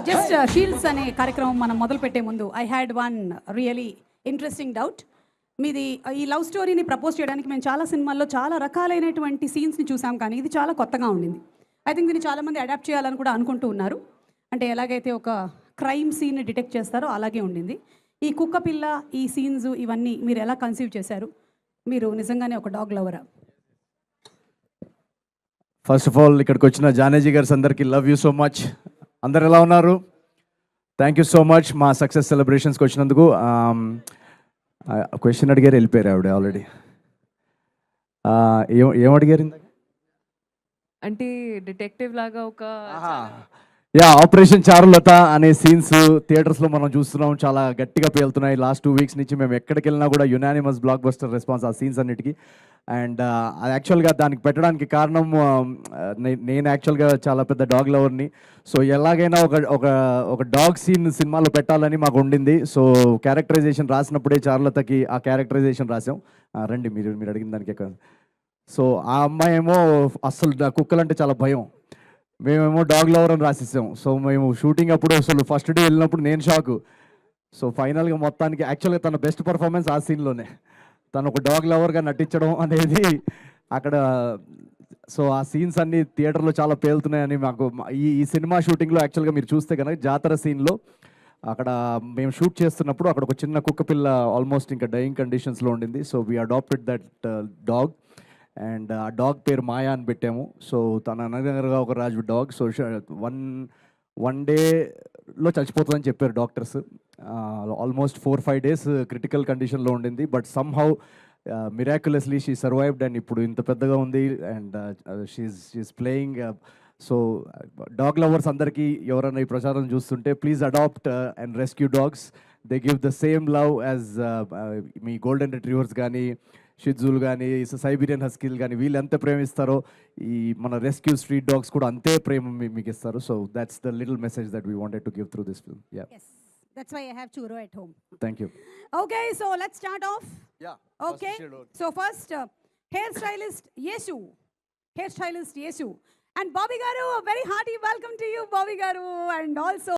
Just shields అనే కార్యక్రమం మనం మొదలు పెట్టే ముందు I had one really interesting doubt. మీది ఈ లవ్ స్టోరీని ప్రపోజ్ చేయడానికి మేము చాలా సినిమాల్లో చాలా రకాలైనటువంటి సీన్స్ని చూసాం, కానీ ఇది చాలా కొత్తగా ఉండింది. ఐ థింక్ దీన్ని చాలామంది అడాప్ట్ చేయాలని కూడా అనుకుంటూ ఉన్నారు. అంటే ఎలాగైతే ఒక క్రైమ్ సీన్ని డిటెక్ట్ చేస్తారో అలాగే ఉండింది. ఈ కుక్క పిల్ల, ఈ సీన్స్ ఇవన్నీ మీరు ఎలా కన్సీవ్ చేశారు? మీరు నిజంగానే ఒక డాగ్ లవరా? ఫస్ట్ ఆఫ్ ఆల్ ఇక్కడికి వచ్చిన జానేజీ గారు అందరికీ లవ్ యూ సో మచ్. అందరు ఎలా ఉన్నారు? థ్యాంక్ యూ సో మచ్ మా సక్సెస్ సెలబ్రేషన్స్కి వచ్చినందుకు. క్వశ్చన్ అడిగారు, వెళ్ళిపోయారు ఆవిడ ఆల్రెడీ. ఏం అడిగారు ఇందాక? అంటే డిటెక్టివ్ లాగా ఒక ఆపరేషన్ చారులత అనే సీన్స్ థియేటర్స్లో మనం చూస్తున్నాం, చాలా గట్టిగా పేలుతున్నాయి. లాస్ట్ 2 వీక్స్ నుంచి మేము ఎక్కడికి వెళ్ళినా కూడా యునానిమస్ బ్లాక్ బస్టర్ రెస్పాన్స్ ఆ సీన్స్ అన్నిటికీ. అండ్ యాక్చువల్గా దానికి పెట్టడానికి కారణం నేను యాక్చువల్గా చాలా పెద్ద డాగ్ లవర్ని. సో ఎలాగైనా ఒక డాగ్ సీన్ సినిమాలో పెట్టాలని మాకు ఉండింది. సో క్యారెక్టరైజేషన్ రాసినప్పుడే చారులతకి ఆ క్యారెక్టరైజేషన్ రాసాం. రండి మీరు అడిగిన దానికి. సో ఆ అమ్మాయి ఏమో అస్సలు కుక్కలంటే చాలా భయం, మేమేమో డాగ్ లవర్ అని రాసిస్తాం. సో మేము షూటింగ్ అప్పుడు అసలు ఫస్ట్ డే వెళ్ళినప్పుడు నేను షాకు. సో ఫైనల్గా మొత్తానికి యాక్చువల్గా తన బెస్ట్ పర్ఫార్మెన్స్ ఆ సీన్లోనే, తను ఒక డాగ్ లవర్గా నటించడం అనేది అక్కడ. సో ఆ సీన్స్ అన్నీ థియేటర్లో చాలా పేలుతున్నాయని మాకు ఈ సినిమా షూటింగ్లో యాక్చువల్గా మీరు చూస్తే కనుక జాతర సీన్లో అక్కడ మేము షూట్ చేస్తున్నప్పుడు అక్కడ ఒక చిన్న కుక్క పిల్ల ఆల్మోస్ట్ ఇంకా డైయింగ్ కండిషన్స్లో ఉండింది. So we adopted that dog and ఆ డాగ్ పేరు మాయా అని పెట్టాము. సో తన అనగనగా ఒక రాజు డాగ్. సో వన్ డేలో చచ్చిపోతుందని చెప్పారు డాక్టర్స్. ఆల్మోస్ట్ 4-5 డేస్ క్రిటికల్ కండిషన్లో ఉండింది. But somehow miraculously she survived and ఇప్పుడు ఇంత పెద్దగా ఉంది. And she's playing. So dog lovers అందరికీ ఎవరైనా ఈ ప్రచారం చూస్తుంటే please adopt and rescue dogs. They give the same love as మీ గోల్డెన్ రిట్రీవర్స్ కానీ, షిట్జూలు కానీ, సైబీరియన్ హస్కీలు కానీ, వీళ్ళు ఎంత ప్రేమిస్తారో ఈ మన రెస్క్యూ స్ట్రీట్ డాగ్స్ కూడా అంతే ప్రేమ మీకు ఇస్తారు. So that's the little message that we wanted to give through this film. Yeah, Yes, that's why I have churro at home. Thank you. Okay, so let's start off. Yeah, Okay, so first hairstylist Yesu and Bobby Garu, a very hearty welcome to you, Bobby Garu, and also